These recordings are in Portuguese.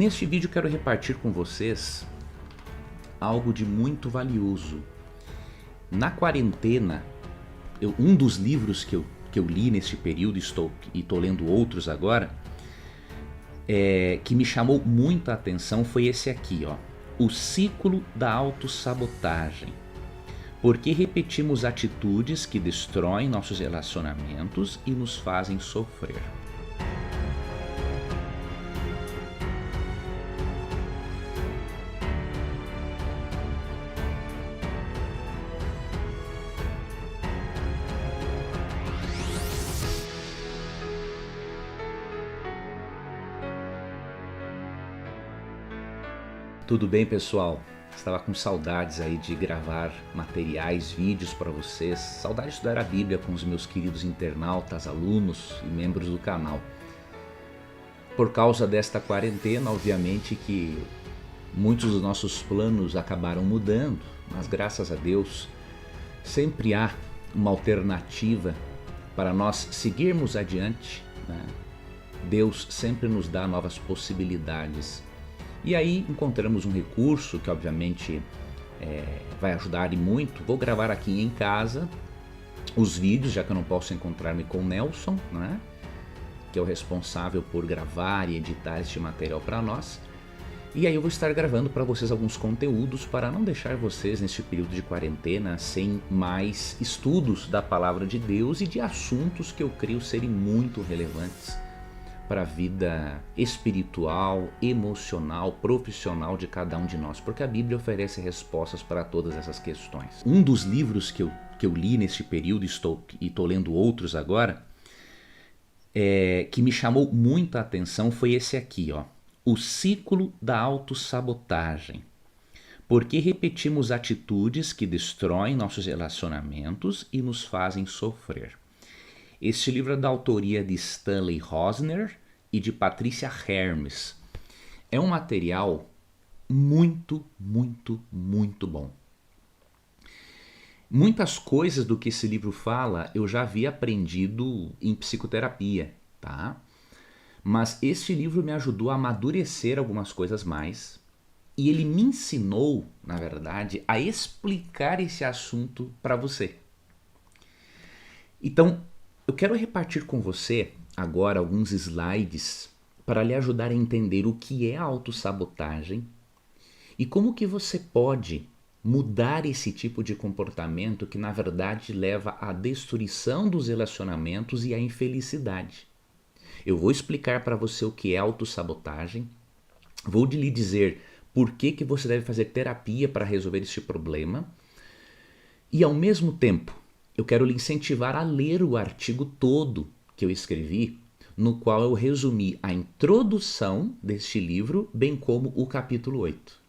Neste vídeo quero repartir com vocês algo de muito valioso. Na quarentena, um dos livros que eu li neste período, e estou lendo outros agora, que me chamou muita atenção foi esse aqui, ó, O Ciclo da Autossabotagem. Por que repetimos atitudes que destroem nossos relacionamentos e nos fazem sofrer? Tudo bem, pessoal? Estava com saudades aí de gravar materiais, vídeos para vocês. Saudade de estudar a Bíblia com os meus queridos internautas, alunos e membros do canal. Por causa desta quarentena, obviamente que muitos dos nossos planos acabaram mudando, mas graças a Deus sempre há uma alternativa para nós seguirmos adiante, né? Deus sempre nos dá novas possibilidades. E aí encontramos um recurso que obviamente vai ajudar e muito. Vou gravar aqui em casa os vídeos, já que eu não posso encontrar-me com o Nelson, né? Que é o responsável por gravar e editar este material para nós. E aí eu vou estar gravando para vocês alguns conteúdos para não deixar vocês neste período de quarentena sem mais estudos da palavra de Deus e de assuntos que eu creio serem muito relevantes para a vida espiritual, emocional, profissional de cada um de nós, porque a Bíblia oferece respostas para todas essas questões. Um dos livros que eu li neste período, e estou lendo outros agora, que me chamou muita atenção foi esse aqui, ó, O Ciclo da Autossabotagem. Por que repetimos atitudes que destroem nossos relacionamentos e nos fazem sofrer? Este livro é da autoria de Stanley Rosner e de Patricia Hermes. É um material muito, muito, muito bom. Muitas coisas do que esse livro fala eu já havia aprendido em psicoterapia, tá? Mas este livro me ajudou a amadurecer algumas coisas mais e ele me ensinou, na verdade, a explicar esse assunto para você. Então, eu quero repartir com você agora alguns slides para lhe ajudar a entender o que é a autossabotagem e como que você pode mudar esse tipo de comportamento que na verdade leva à destruição dos relacionamentos e à infelicidade. Eu vou explicar para você o que é autossabotagem, vou lhe dizer por que você deve fazer terapia para resolver este problema e ao mesmo tempo eu quero lhe incentivar a ler o artigo todo que eu escrevi, no qual eu resumi a introdução deste livro, bem como o capítulo 8.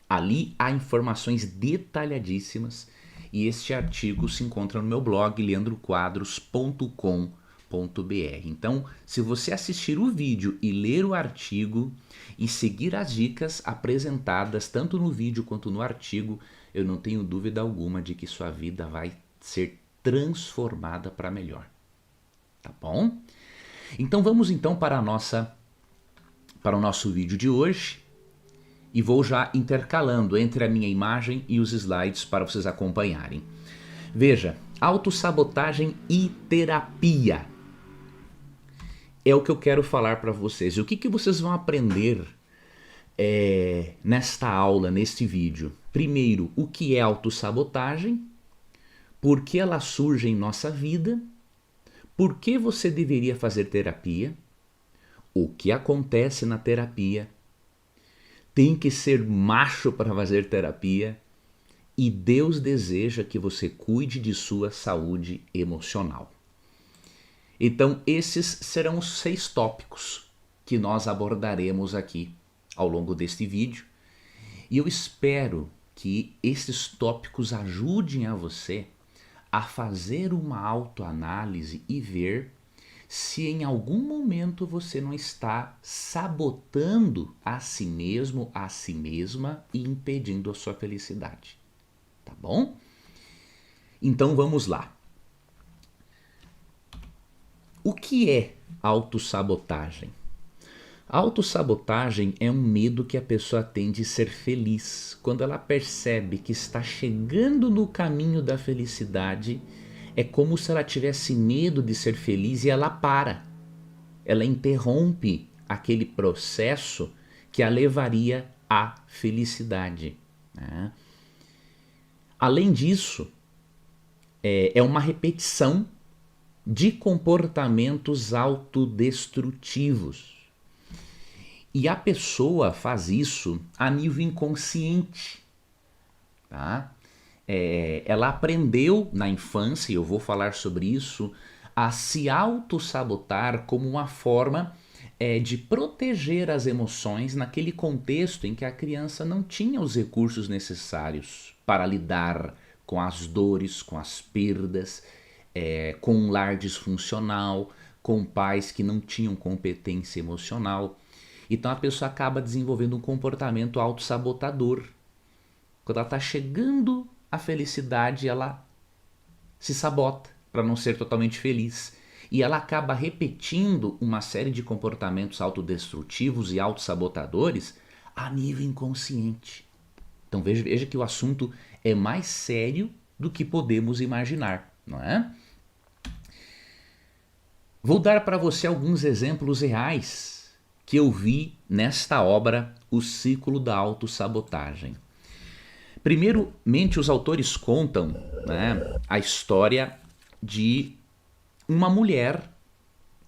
Ali há informações detalhadíssimas e este artigo se encontra no meu blog leandroquadros.com.br. Então, se você assistir o vídeo e ler o artigo e seguir as dicas apresentadas tanto no vídeo quanto no artigo, eu não tenho dúvida alguma de que sua vida vai ser transformada para melhor. Tá bom? Então vamos então para o nosso vídeo de hoje e vou já intercalando entre a minha imagem e os slides para vocês acompanharem. Veja, autossabotagem e terapia é o que eu quero falar para vocês. E o que vocês vão aprender nesta aula, neste vídeo? Primeiro, o que é autossabotagem, por que ela surge em nossa vida, por que você deveria fazer terapia, o que acontece na terapia, tem que ser macho para fazer terapia e Deus deseja que você cuide de sua saúde emocional. Então esses serão os 6 tópicos que nós abordaremos aqui ao longo deste vídeo e eu espero que esses tópicos ajudem a você a fazer uma autoanálise e ver se em algum momento você não está sabotando a si mesmo, a si mesma e impedindo a sua felicidade. Tá bom? Então vamos lá. O que é autossabotagem? A autossabotagem é um medo que a pessoa tem de ser feliz. Quando ela percebe que está chegando no caminho da felicidade, é como se ela tivesse medo de ser feliz e ela para. Ela interrompe aquele processo que a levaria à felicidade, né? Além disso, é uma repetição de comportamentos autodestrutivos. E a pessoa faz isso a nível inconsciente, tá? Ela aprendeu na infância, e eu vou falar sobre isso, a se autossabotar como uma forma de proteger as emoções naquele contexto em que a criança não tinha os recursos necessários para lidar com as dores, com as perdas, com um lar disfuncional, com pais que não tinham competência emocional. Então a pessoa acaba desenvolvendo um comportamento autossabotador. Quando ela está chegando à felicidade, ela se sabota para não ser totalmente feliz. E ela acaba repetindo uma série de comportamentos autodestrutivos e autossabotadores a nível inconsciente. Então veja que o assunto é mais sério do que podemos imaginar, não é? Vou dar para você alguns exemplos reais que eu vi nesta obra, O Ciclo da Autossabotagem. Primeiramente, os autores contam, né, a história de uma mulher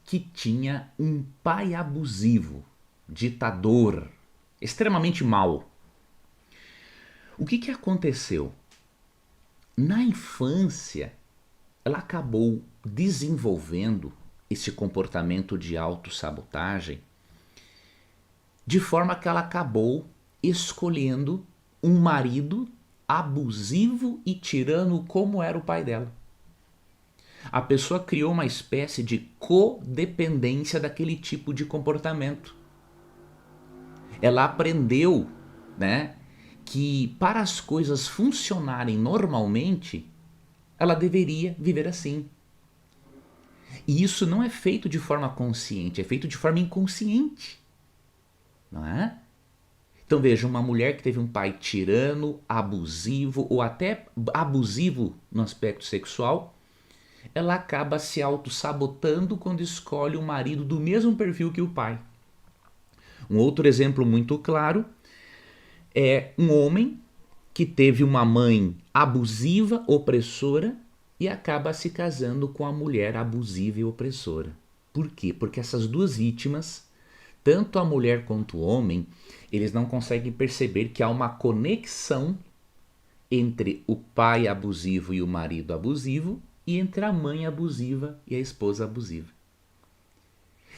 que tinha um pai abusivo, ditador, extremamente mau. O que aconteceu? Na infância, ela acabou desenvolvendo esse comportamento de autossabotagem de forma que ela acabou escolhendo um marido abusivo e tirano como era o pai dela. A pessoa criou uma espécie de codependência daquele tipo de comportamento. Ela aprendeu, né, que para as coisas funcionarem normalmente, ela deveria viver assim. E isso não é feito de forma consciente, é feito de forma inconsciente, não é? Então veja, uma mulher que teve um pai tirano, abusivo ou até abusivo no aspecto sexual, ela acaba se auto-sabotando quando escolhe um marido do mesmo perfil que o pai. Um outro exemplo muito claro é um homem que teve uma mãe abusiva, opressora, e acaba se casando com a mulher abusiva e opressora. Por quê? Porque essas duas vítimas, tanto a mulher quanto o homem, eles não conseguem perceber que há uma conexão entre o pai abusivo e o marido abusivo e entre a mãe abusiva e a esposa abusiva.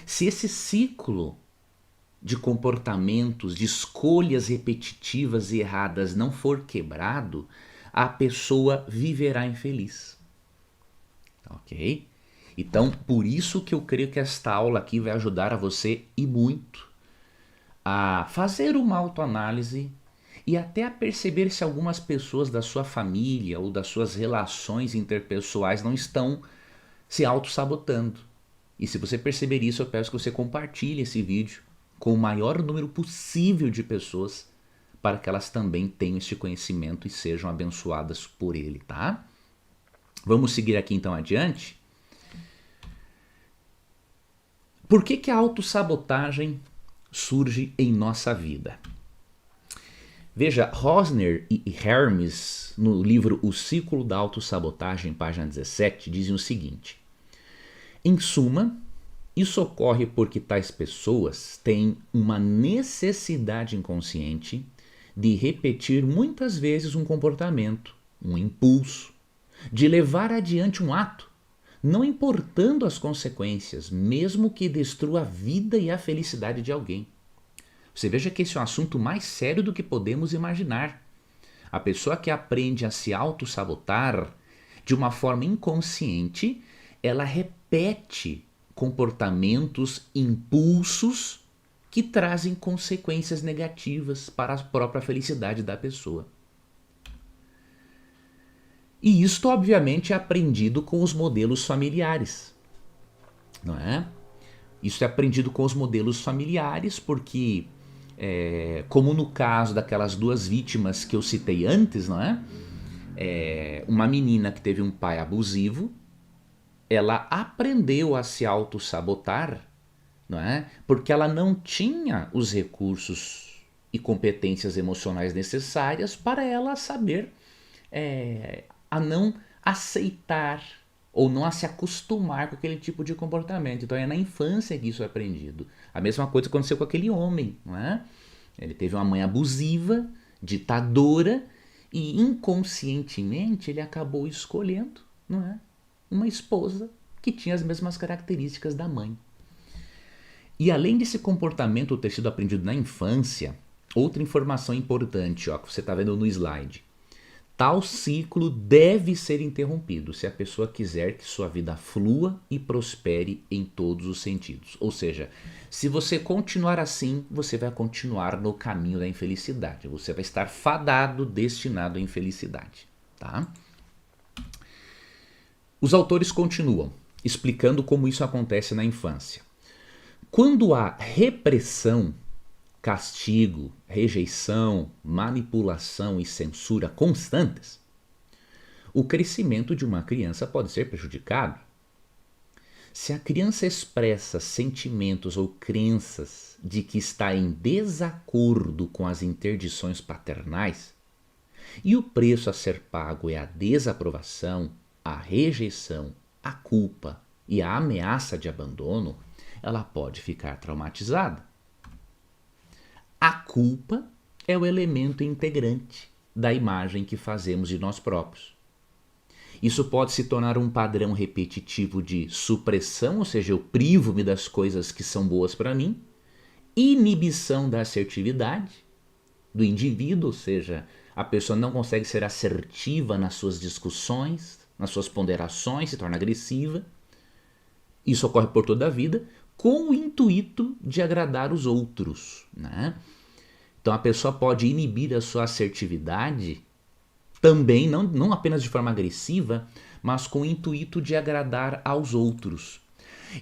Se esse ciclo de comportamentos, de escolhas repetitivas e erradas não for quebrado, a pessoa viverá infeliz. Ok? Então, por isso que eu creio que esta aula aqui vai ajudar a você e muito a fazer uma autoanálise e até a perceber se algumas pessoas da sua família ou das suas relações interpessoais não estão se auto-sabotando. E se você perceber isso, eu peço que você compartilhe esse vídeo com o maior número possível de pessoas para que elas também tenham este conhecimento e sejam abençoadas por ele, tá? Vamos seguir aqui então adiante. Por que a autossabotagem surge em nossa vida? Veja, Rosner e Hermes, no livro O Ciclo da Autossabotagem, página 17, dizem o seguinte: em suma, isso ocorre porque tais pessoas têm uma necessidade inconsciente de repetir muitas vezes um comportamento, um impulso, de levar adiante um ato, não importando as consequências, mesmo que destrua a vida e a felicidade de alguém. Você veja que esse é um assunto mais sério do que podemos imaginar. A pessoa que aprende a se auto-sabotar de uma forma inconsciente, ela repete comportamentos, impulsos que trazem consequências negativas para a própria felicidade da pessoa. E isto, obviamente, é aprendido com os modelos familiares, não é? Isso é aprendido com os modelos familiares, porque, como no caso daquelas duas vítimas que eu citei antes, não é? Uma menina que teve um pai abusivo, ela aprendeu a se auto-sabotar, não é? Porque ela não tinha os recursos e competências emocionais necessárias para ela saber a não aceitar ou não a se acostumar com aquele tipo de comportamento. Então é na infância que isso é aprendido. A mesma coisa aconteceu com aquele homem, não é? Ele teve uma mãe abusiva, ditadora, e inconscientemente ele acabou escolhendo, não é? Uma esposa que tinha as mesmas características da mãe. E além desse comportamento ter sido aprendido na infância, outra informação importante, ó, que você está vendo no slide. Tal ciclo deve ser interrompido se a pessoa quiser que sua vida flua e prospere em todos os sentidos. Ou seja, se você continuar assim, você vai continuar no caminho da infelicidade. Você vai estar fadado, destinado à infelicidade. Tá? Os autores continuam explicando como isso acontece na infância. Quando há repressão, castigo, rejeição, manipulação e censura constantes, o crescimento de uma criança pode ser prejudicado. Se a criança expressa sentimentos ou crenças de que está em desacordo com as interdições paternais, e o preço a ser pago é a desaprovação, a rejeição, a culpa e a ameaça de abandono, ela pode ficar traumatizada. A culpa é o elemento integrante da imagem que fazemos de nós próprios. Isso pode se tornar um padrão repetitivo de supressão, ou seja, eu privo-me das coisas que são boas para mim, inibição da assertividade do indivíduo, ou seja, a pessoa não consegue ser assertiva nas suas discussões, nas suas ponderações, se torna agressiva. Isso ocorre por toda a vida, com o intuito de agradar os outros, né? Então a pessoa pode inibir a sua assertividade também, não apenas de forma agressiva, mas com o intuito de agradar aos outros.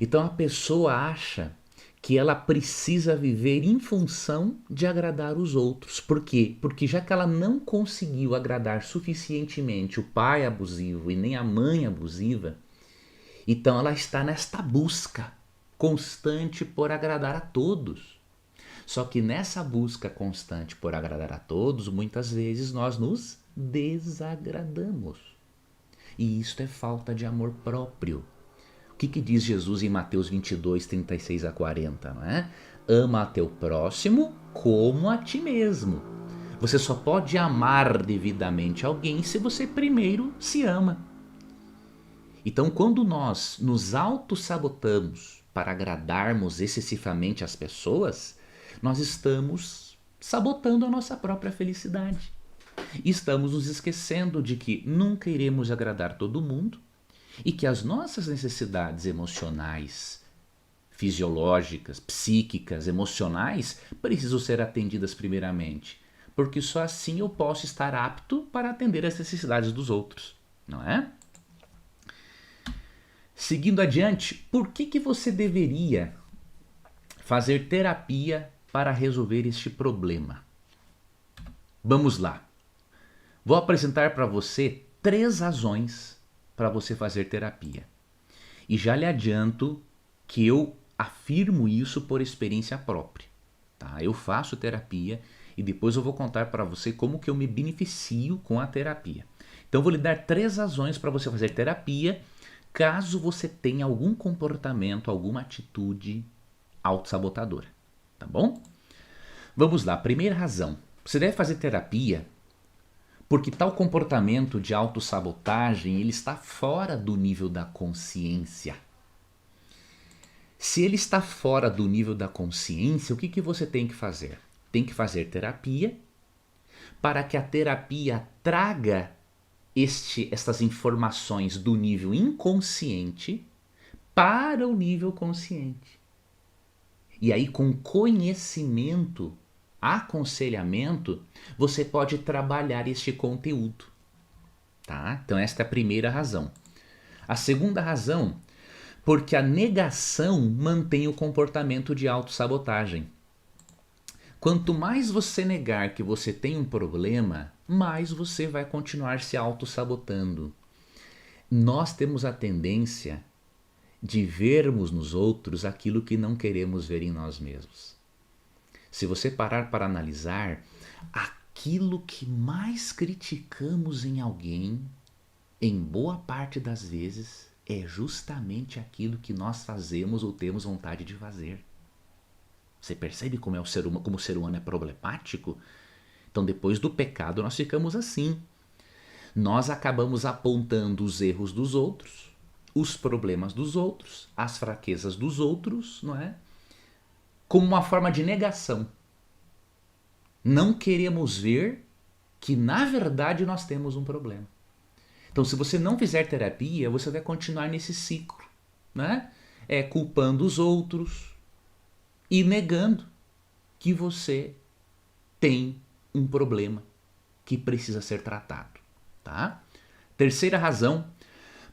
Então a pessoa acha que ela precisa viver em função de agradar os outros. Por quê? Porque já que ela não conseguiu agradar suficientemente o pai abusivo e nem a mãe abusiva, então ela está nesta busca constante por agradar a todos. Só que nessa busca constante por agradar a todos, muitas vezes nós nos desagradamos. E isto é falta de amor próprio. O que diz Jesus em Mateus 22, 36 a 40, não é? Ama a teu próximo como a ti mesmo. Você só pode amar devidamente alguém se você primeiro se ama. Então, quando nós nos auto-sabotamos para agradarmos excessivamente as pessoas, nós estamos sabotando a nossa própria felicidade. E estamos nos esquecendo de que nunca iremos agradar todo mundo e que as nossas necessidades emocionais, fisiológicas, psíquicas, emocionais precisam ser atendidas primeiramente, porque só assim eu posso estar apto para atender as necessidades dos outros, não é? Seguindo adiante, por que você deveria fazer terapia para resolver este problema? Vamos lá. Vou apresentar para você 3 razões para você fazer terapia. E já lhe adianto que eu afirmo isso por experiência própria. Tá? Eu faço terapia e depois eu vou contar para você como que eu me beneficio com a terapia. Então eu vou lhe dar 3 razões para você fazer terapia caso você tenha algum comportamento, alguma atitude autossabotadora. Tá bom? Vamos lá. Primeira razão. Você deve fazer terapia porque tal comportamento de autossabotagem ele está fora do nível da consciência. Se ele está fora do nível da consciência, o que você tem que fazer? Tem que fazer terapia para que a terapia traga estas informações do nível inconsciente para o nível consciente. E aí, com conhecimento, aconselhamento, você pode trabalhar este conteúdo. Tá? Então esta é a primeira razão. A segunda razão, Porque a negação mantém o comportamento de autossabotagem. Quanto mais você negar que você tem um problema, mais você vai continuar se autossabotando. Nós temos a tendência de vermos nos outros aquilo que não queremos ver em nós mesmos. Se você parar para analisar, aquilo que mais criticamos em alguém, em boa parte das vezes, é justamente aquilo que nós fazemos ou temos vontade de fazer. Você percebe como o ser humano é problemático? Então, depois do pecado, nós ficamos assim. Nós acabamos apontando os erros dos outros, os problemas dos outros, as fraquezas dos outros, não é? Como uma forma de negação. Não queremos ver que, na verdade, nós temos um problema. Então, se você não fizer terapia, você vai continuar nesse ciclo, né? Culpando os outros e negando que você tem um problema que precisa ser tratado, tá? Terceira razão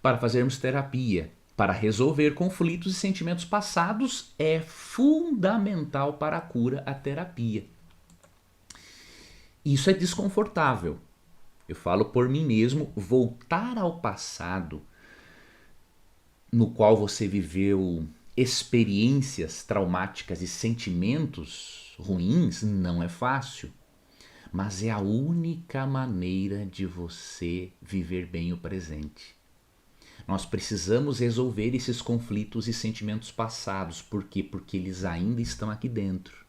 para fazermos terapia, para resolver conflitos e sentimentos passados, é fundamental para a cura a terapia. Isso é desconfortável. Eu falo por mim mesmo, voltar ao passado no qual você viveu experiências traumáticas e sentimentos ruins não é fácil, mas é a única maneira de você viver bem o presente. Nós precisamos resolver esses conflitos e sentimentos passados. Por quê? Porque eles ainda estão aqui dentro.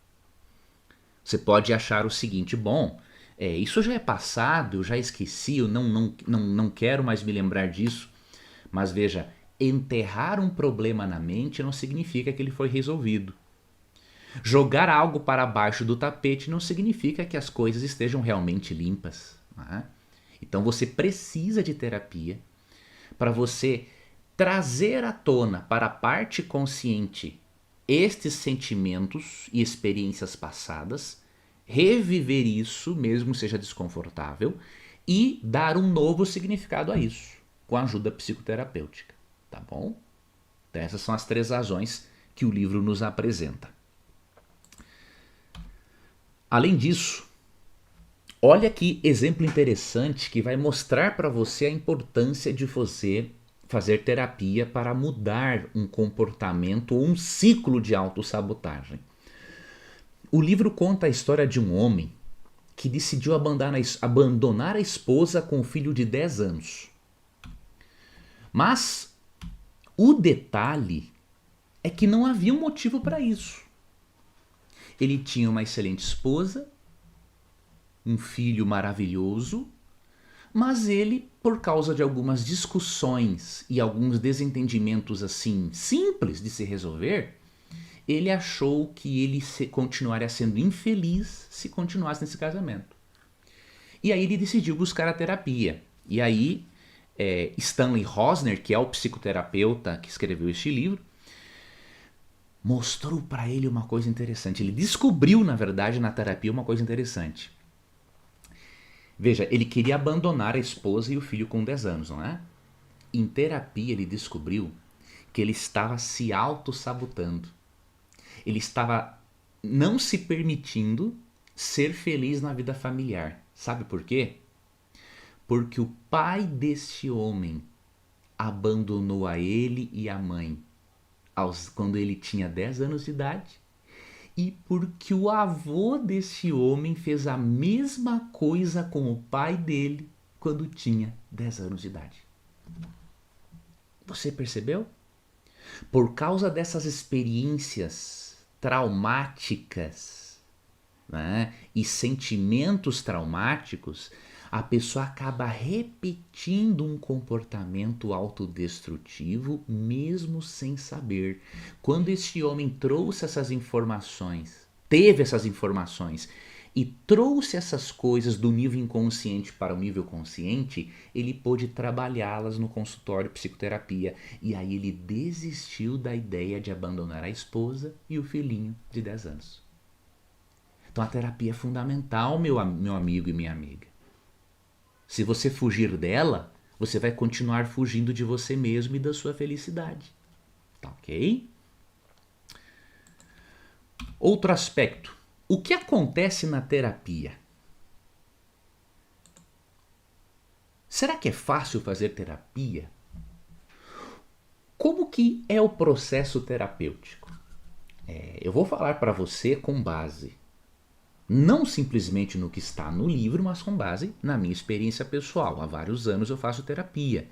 Você pode achar o seguinte, bom, isso já é passado, eu já esqueci, eu não quero mais me lembrar disso. Mas veja, enterrar um problema na mente não significa que ele foi resolvido. Jogar algo para baixo do tapete não significa que as coisas estejam realmente limpas. Né? Então você precisa de terapia para você trazer à tona para a parte consciente estes sentimentos e experiências passadas, reviver isso, mesmo seja desconfortável, e dar um novo significado a isso, com a ajuda psicoterapêutica. Tá bom? Então essas são as 3 razões que o livro nos apresenta. Além disso, olha que exemplo interessante que vai mostrar para você a importância de você fazer terapia para mudar um comportamento ou um ciclo de autossabotagem. O livro conta a história de um homem que decidiu abandonar a esposa com um filho de 10 anos. Mas o detalhe é que não havia um motivo para isso. Ele tinha uma excelente esposa, um filho maravilhoso, mas ele, por causa de algumas discussões e alguns desentendimentos assim simples de se resolver, ele achou que ele continuaria sendo infeliz se continuasse nesse casamento. E aí ele decidiu buscar a terapia. E aí Stanley Rosner, que é o psicoterapeuta que escreveu este livro, mostrou para ele uma coisa interessante. Ele descobriu, na verdade, na terapia uma coisa interessante. Veja, ele queria abandonar a esposa e o filho com 10 anos, não é? Em terapia ele descobriu que ele estava se auto-sabotando. Ele estava não se permitindo ser feliz na vida familiar. Sabe por quê? Porque o pai deste homem abandonou a ele e a mãe quando ele tinha 10 anos de idade, e porque o avô desse homem fez a mesma coisa com o pai dele quando tinha 10 anos de idade. Você percebeu? Por causa dessas experiências traumáticas, né, e sentimentos traumáticos, a pessoa acaba repetindo um comportamento autodestrutivo mesmo sem saber. Quando este homem trouxe essas informações, teve essas informações e trouxe essas coisas do nível inconsciente para o nível consciente, ele pôde trabalhá-las no consultório de psicoterapia. E aí ele desistiu da ideia de abandonar a esposa e o filhinho de 10 anos. Então a terapia é fundamental, meu amigo e minha amiga. Se você fugir dela, você vai continuar fugindo de você mesmo e da sua felicidade. Tá ok? Outro aspecto. O que acontece na terapia? Será que é fácil fazer terapia? Como que é o processo terapêutico? Eu vou falar para você com base não simplesmente no que está no livro, mas com base na minha experiência pessoal. Há vários anos eu faço terapia.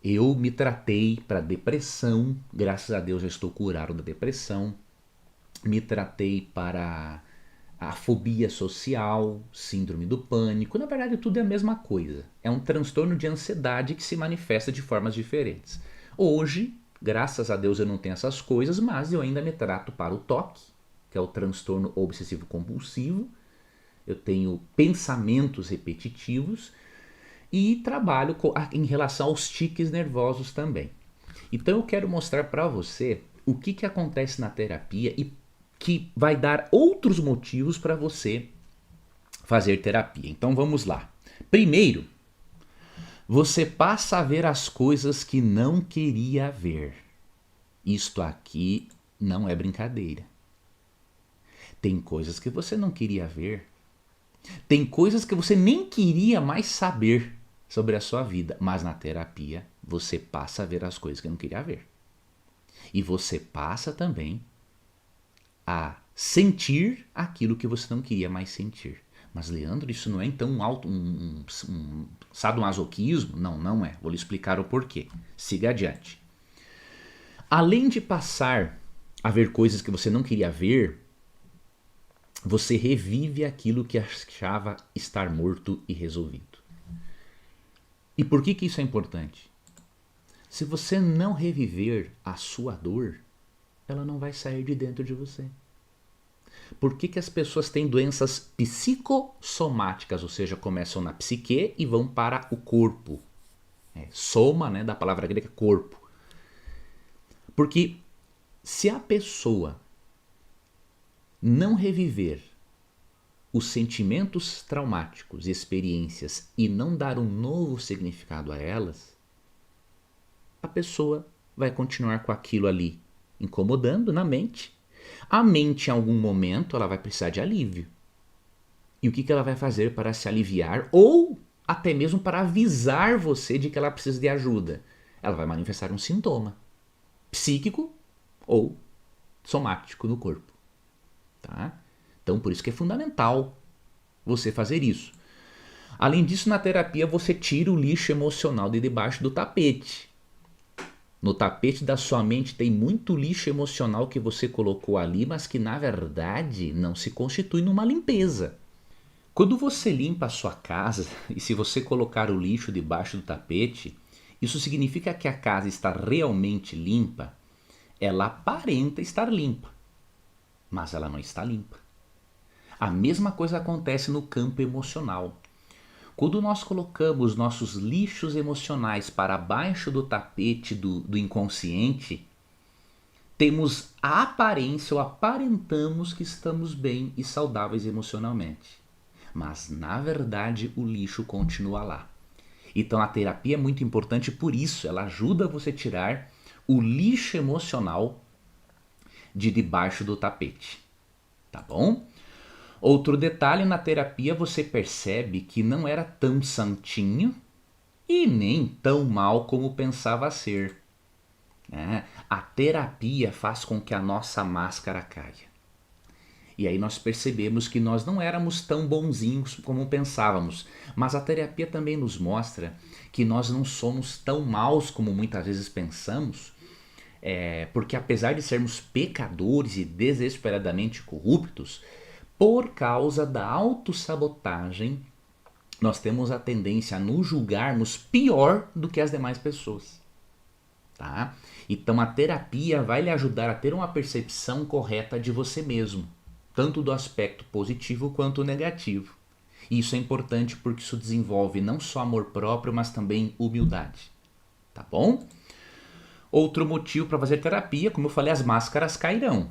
Eu me tratei para depressão, graças a Deus já estou curado da depressão. Me tratei para a fobia social, síndrome do pânico. Na verdade, tudo é a mesma coisa. É um transtorno de ansiedade que se manifesta de formas diferentes. Hoje, graças a Deus, eu não tenho essas coisas, mas eu ainda me trato para o TOC, que é o transtorno obsessivo compulsivo. Eu tenho pensamentos repetitivos e trabalho em relação aos tiques nervosos também. Então eu quero mostrar para você o que acontece na terapia e que vai dar outros motivos para você fazer terapia. Então vamos lá. Primeiro, você passa a ver as coisas que não queria ver. Isto aqui não é brincadeira. Tem coisas que você não queria ver. Tem coisas que você nem queria mais saber sobre a sua vida. Mas na terapia você passa a ver as coisas que não queria ver. E você passa também a sentir aquilo que você não queria mais sentir. Mas, Leandro, isso não é então um sadomasoquismo? Não, não é. Vou lhe explicar o porquê. Siga adiante. Além de passar a ver coisas que você não queria ver, você revive aquilo que achava estar morto e resolvido. E por que isso é importante? Se você não reviver a sua dor, ela não vai sair de dentro de você. Por que as pessoas têm doenças psicossomáticas, ou seja, começam na psique e vão para o corpo? Soma, né, da palavra grega corpo. Porque se a pessoa não reviver os sentimentos traumáticos e experiências e não dar um novo significado a elas, a pessoa vai continuar com aquilo ali incomodando na mente. A mente, em algum momento, ela vai precisar de alívio. E o que ela vai fazer para se aliviar ou até mesmo para avisar você de que ela precisa de ajuda? Ela vai manifestar um sintoma psíquico ou somático no corpo. Tá? Então, por isso que é fundamental você fazer isso. Além disso, na terapia, você tira o lixo emocional de debaixo do tapete. No tapete da sua mente tem muito lixo emocional que você colocou ali, mas que na verdade não se constitui numa limpeza. Quando você limpa a sua casa, e se você colocar o lixo debaixo do tapete, isso significa que a casa está realmente limpa? Ela aparenta estar limpa, mas ela não está limpa. A mesma coisa acontece no campo emocional. Quando nós colocamos nossos lixos emocionais para baixo do tapete do inconsciente, temos a aparência ou aparentamos que estamos bem e saudáveis emocionalmente. Mas, na verdade, o lixo continua lá. Então a terapia é muito importante por isso, ela ajuda você a tirar o lixo emocional de debaixo do tapete. Tá bom? Outro detalhe, na terapia você percebe que não era tão santinho e nem tão mal como pensava ser. A terapia faz com que a nossa máscara caia. E aí nós percebemos que nós não éramos tão bonzinhos como pensávamos. Mas a terapia também nos mostra que nós não somos tão maus como muitas vezes pensamos. Porque apesar de sermos pecadores e desesperadamente corruptos, por causa da autossabotagem, nós temos a tendência a nos julgarmos pior do que as demais pessoas. Tá? Então a terapia vai lhe ajudar a ter uma percepção correta de você mesmo, tanto do aspecto positivo quanto negativo. E isso é importante porque isso desenvolve não só amor próprio, mas também humildade. Tá bom? Outro motivo para fazer terapia, como eu falei, as máscaras cairão.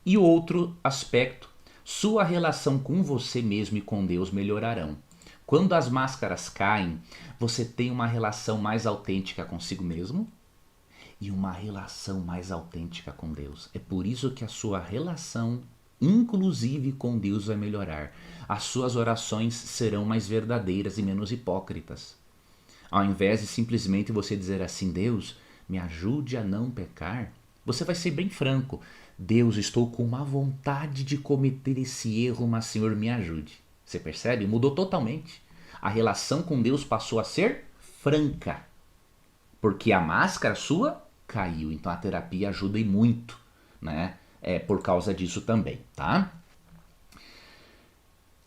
E outro aspecto, sua relação com você mesmo e com Deus melhorarão. Quando as máscaras caem, você tem uma relação mais autêntica consigo mesmo e uma relação mais autêntica com Deus. É por isso que a sua relação, inclusive com Deus, vai melhorar. As suas orações serão mais verdadeiras e menos hipócritas. Ao invés de simplesmente você dizer assim, Deus, me ajude a não pecar, você vai ser bem franco. Deus, estou com uma vontade de cometer esse erro, mas Senhor, me ajude. Você percebe? Mudou totalmente. A relação com Deus passou a ser franca, porque a máscara sua caiu. Então a terapia ajuda e muito, né? É por causa disso também, tá?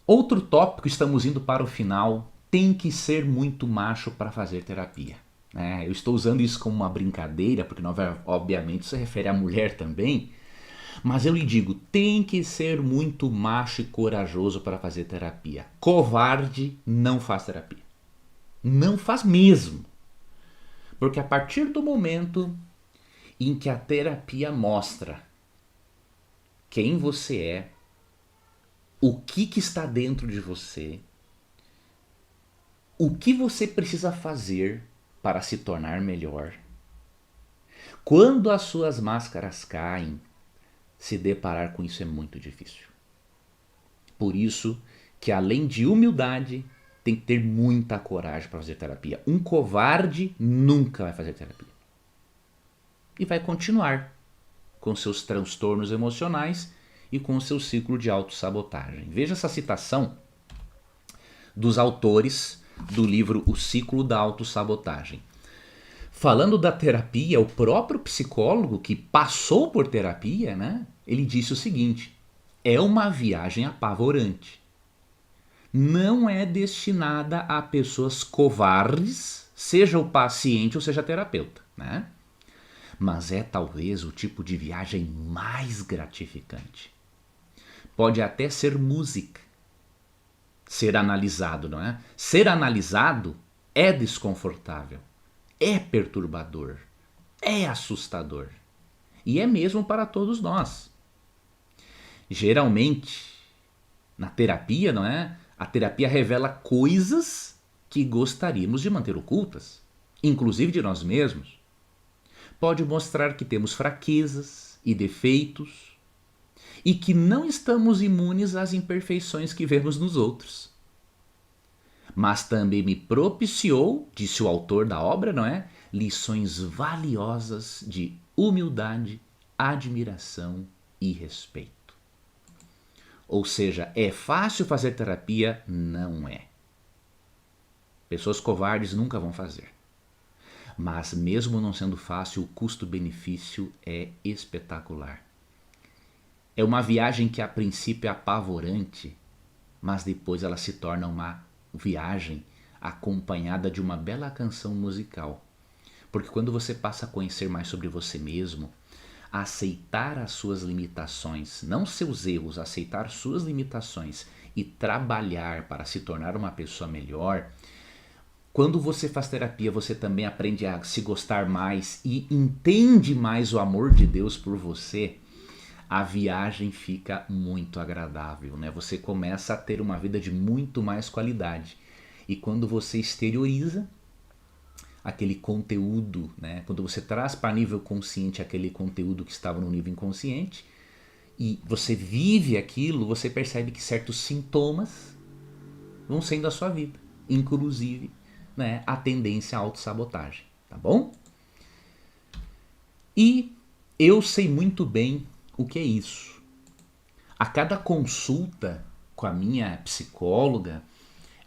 Outro tópico, estamos indo para o final, tem que ser muito macho para fazer terapia. Né? Eu estou usando isso como uma brincadeira, porque obviamente isso se refere à mulher também, mas eu lhe digo, tem que ser muito macho e corajoso para fazer terapia. Covarde não faz terapia. Não faz mesmo. Porque a partir do momento em que a terapia mostra quem você é, o que está dentro de você, o que você precisa fazer para se tornar melhor, quando as suas máscaras caem, se deparar com isso é muito difícil. Por isso que além de humildade, tem que ter muita coragem para fazer terapia. Um covarde nunca vai fazer terapia. E vai continuar com seus transtornos emocionais e com o seu ciclo de autossabotagem. Veja essa citação dos autores do livro O Ciclo da Autossabotagem. Falando da terapia, o próprio psicólogo que passou por terapia, né, ele disse o seguinte: é uma viagem apavorante. Não é destinada a pessoas covardes, seja o paciente ou seja a terapeuta, né? Mas é talvez o tipo de viagem mais gratificante. Pode até ser música, ser analisado, não é? Ser analisado é desconfortável, é perturbador, é assustador. E é mesmo para todos nós. Geralmente, na terapia, não é? A terapia revela coisas que gostaríamos de manter ocultas, inclusive de nós mesmos. Pode mostrar que temos fraquezas e defeitos e que não estamos imunes às imperfeições que vemos nos outros. Mas também me propiciou, disse o autor da obra, não é? Lições valiosas de humildade, admiração e respeito. Ou seja, é fácil fazer terapia? Não é. Pessoas covardes nunca vão fazer. Mas mesmo não sendo fácil, o custo-benefício é espetacular. É uma viagem que a princípio é apavorante, mas depois ela se torna uma viagem acompanhada de uma bela canção musical. Porque quando você passa a conhecer mais sobre você mesmo, a aceitar as suas limitações, não seus erros, aceitar suas limitações e trabalhar para se tornar uma pessoa melhor, quando você faz terapia, você também aprende a se gostar mais e entende mais o amor de Deus por você, a viagem fica muito agradável, né? Você começa a ter uma vida de muito mais qualidade. E quando você exterioriza aquele conteúdo, né? Quando você traz para nível consciente aquele conteúdo que estava no nível inconsciente e você vive aquilo, você percebe que certos sintomas vão sendo a sua vida, inclusive, né, a tendência à autossabotagem, tá bom? E eu sei muito bem o que é isso. A cada consulta com a minha psicóloga,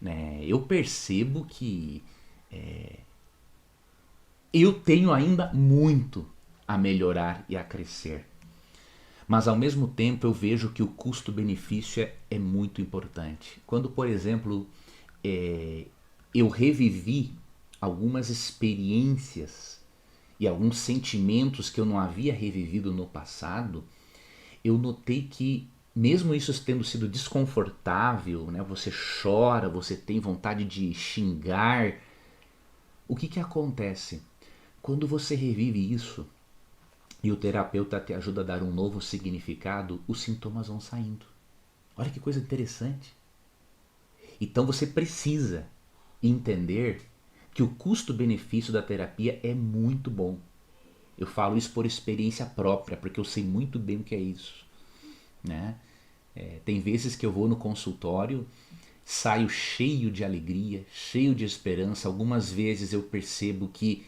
né, eu percebo que eu tenho ainda muito a melhorar e a crescer. Mas ao mesmo tempo eu vejo que o custo-benefício é muito importante. Quando, por exemplo, eu revivi algumas experiências e alguns sentimentos que eu não havia revivido no passado, eu notei que, mesmo isso tendo sido desconfortável, né, você chora, você tem vontade de xingar, o que acontece? Quando você revive isso e o terapeuta te ajuda a dar um novo significado, os sintomas vão saindo. Olha que coisa interessante. Então você precisa entender que o custo-benefício da terapia é muito bom. Eu falo isso por experiência própria, porque eu sei muito bem o que é isso, né? Tem vezes que eu vou no consultório, saio cheio de alegria, cheio de esperança. Algumas vezes eu percebo que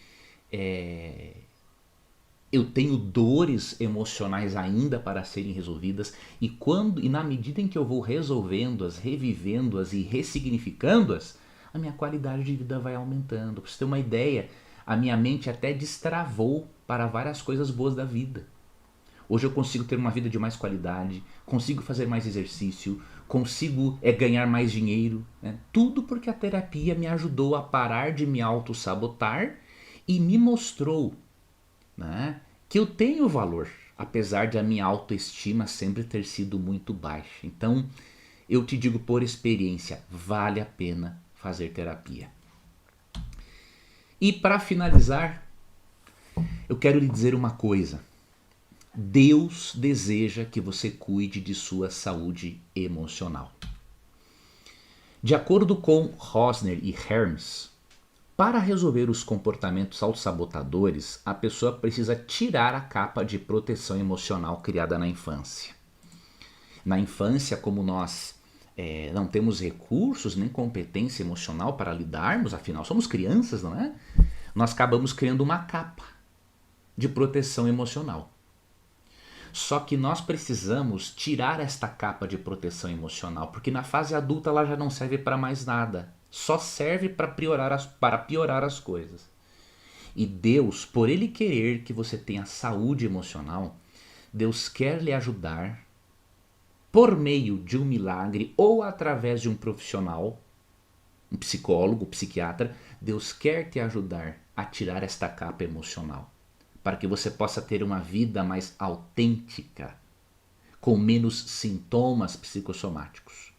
eu tenho dores emocionais ainda para serem resolvidas, e na medida em que eu vou resolvendo-as, revivendo-as e ressignificando-as, a minha qualidade de vida vai aumentando. Para você ter uma ideia, a minha mente até destravou para várias coisas boas da vida. Hoje eu consigo ter uma vida de mais qualidade, consigo fazer mais exercício, consigo ganhar mais dinheiro, né? Tudo porque a terapia me ajudou a parar de me auto-sabotar e me mostrou, né, que eu tenho valor, apesar de a minha autoestima sempre ter sido muito baixa. Então, eu te digo por experiência, vale a pena fazer terapia. E para finalizar, eu quero lhe dizer uma coisa. Deus deseja que você cuide de sua saúde emocional. De acordo com Rosner e Hermes, para resolver os comportamentos autossabotadores, a pessoa precisa tirar a capa de proteção emocional criada na infância. Na infância, como nós não temos recursos nem competência emocional para lidarmos, afinal somos crianças, não é? Nós acabamos criando uma capa de proteção emocional. Só que nós precisamos tirar esta capa de proteção emocional, porque na fase adulta ela já não serve para mais nada. Só serve para piorar as coisas. E Deus, por Ele querer que você tenha saúde emocional, Deus quer lhe ajudar por meio de um milagre ou através de um profissional, um psicólogo, um psiquiatra. Deus quer te ajudar a tirar esta capa emocional, para que você possa ter uma vida mais autêntica, com menos sintomas psicossomáticos,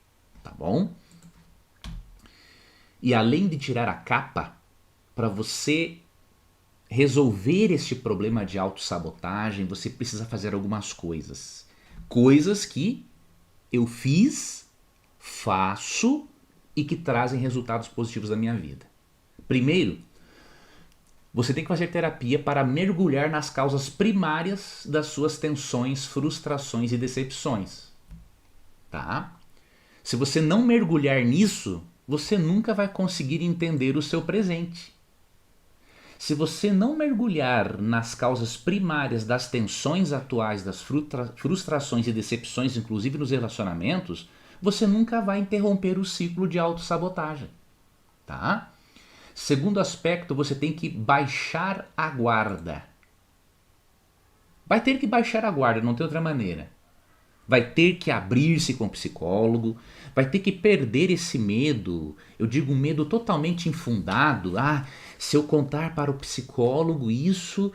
tá bom? E além de tirar a capa, para você resolver este problema de autossabotagem, você precisa fazer algumas coisas. Coisas que eu fiz, faço e que trazem resultados positivos na minha vida. Primeiro, você tem que fazer terapia para mergulhar nas causas primárias das suas tensões, frustrações e decepções. Tá? Se você não mergulhar nisso, você nunca vai conseguir entender o seu presente. Se você não mergulhar nas causas primárias das tensões atuais, das frustrações e decepções, inclusive nos relacionamentos, você nunca vai interromper o ciclo de autossabotagem. Tá? Segundo aspecto, você tem que baixar a guarda. Vai ter que baixar a guarda, não tem outra maneira. Vai ter que abrir-se com o psicólogo, vai ter que perder esse medo, eu digo um medo totalmente infundado. Se eu contar para o psicólogo isso,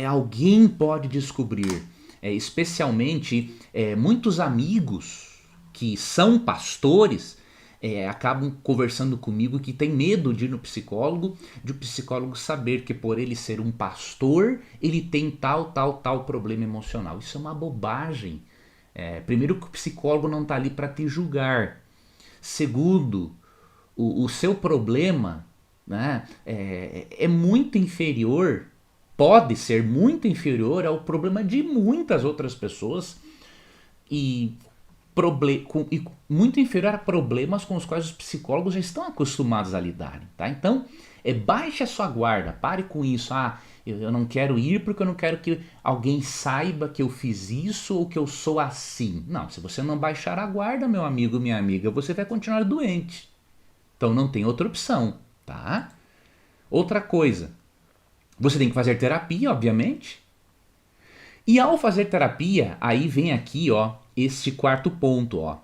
alguém pode descobrir. Especialmente muitos amigos que são pastores, acabam conversando comigo que tem medo de ir no psicólogo, de o psicólogo saber que por ele ser um pastor, ele tem tal problema emocional. Isso é uma bobagem. Primeiro que o psicólogo não está ali para te julgar. Segundo, o seu problema, né, é muito inferior, pode ser muito inferior ao problema de muitas outras pessoas e muito inferior a problemas com os quais os psicólogos já estão acostumados a lidar. Tá? Então, baixe a sua guarda, pare com isso. Eu não quero ir porque eu não quero que alguém saiba que eu fiz isso ou que eu sou assim. Não, se você não baixar a guarda, meu amigo, minha amiga, você vai continuar doente. Então não tem outra opção, tá? Outra coisa, você tem que fazer terapia, obviamente. E ao fazer terapia, aí vem aqui, este quarto ponto,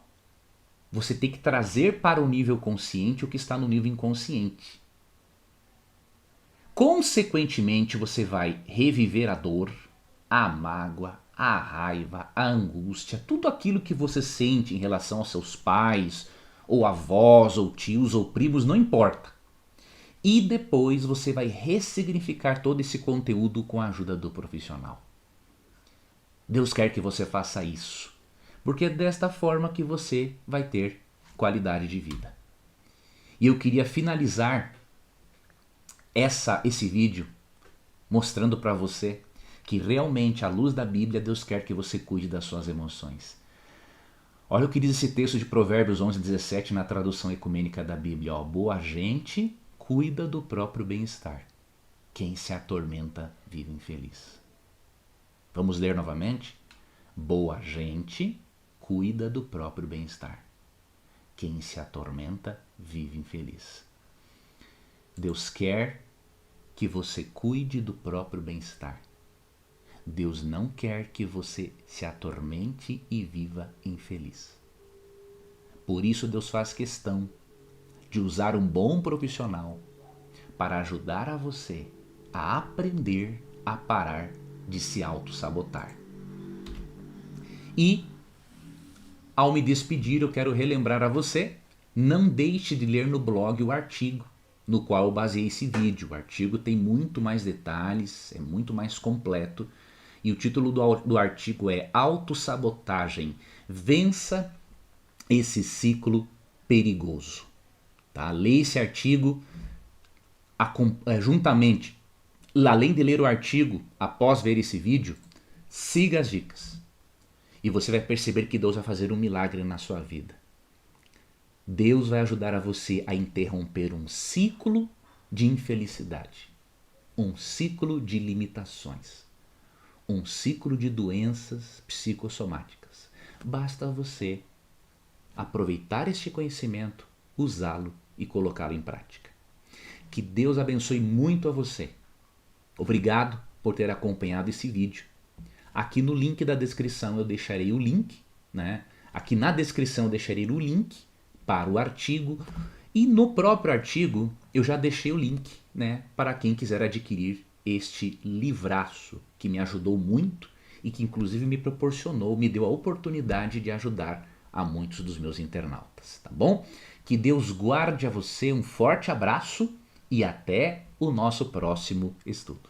Você tem que trazer para o nível consciente o que está no nível inconsciente. Consequentemente, você vai reviver a dor, a mágoa, a raiva, a angústia, tudo aquilo que você sente em relação aos seus pais, ou avós, ou tios, ou primos, não importa. E depois você vai ressignificar todo esse conteúdo com a ajuda do profissional. Deus quer que você faça isso, porque é desta forma que você vai ter qualidade de vida. E eu queria finalizar esse vídeo mostrando para você que realmente, à luz da Bíblia, Deus quer que você cuide das suas emoções. Olha o que diz esse texto de Provérbios 11:17 na tradução ecumênica da Bíblia. Boa gente cuida do próprio bem-estar. Quem se atormenta vive infeliz. Vamos ler novamente? Boa gente cuida do próprio bem-estar. Quem se atormenta vive infeliz. Deus quer que você cuide do próprio bem-estar. Deus não quer que você se atormente e viva infeliz. Por isso Deus faz questão de usar um bom profissional para ajudar a você a aprender a parar de se auto-sabotar. E, ao me despedir, eu quero relembrar a você, não deixe de ler no blog o artigo no qual eu baseei esse vídeo. O artigo tem muito mais detalhes, é muito mais completo. E o título do artigo é Autossabotagem. Vença esse ciclo perigoso. Tá? Leia esse artigo juntamente. Além de ler o artigo, após ver esse vídeo, siga as dicas. E você vai perceber que Deus vai fazer um milagre na sua vida. Deus vai ajudar a você a interromper um ciclo de infelicidade, um ciclo de limitações, um ciclo de doenças psicossomáticas. Basta você aproveitar este conhecimento, usá-lo e colocá-lo em prática. Que Deus abençoe muito a você. Obrigado por ter acompanhado esse vídeo. Aqui no link da descrição eu deixarei o link, né? Aqui na descrição eu deixarei o link para o artigo e no próprio artigo eu já deixei o link, né, para quem quiser adquirir este livraço que me ajudou muito e que inclusive me proporcionou, me deu a oportunidade de ajudar a muitos dos meus internautas, tá bom? Que Deus guarde a você, um forte abraço e até o nosso próximo estudo.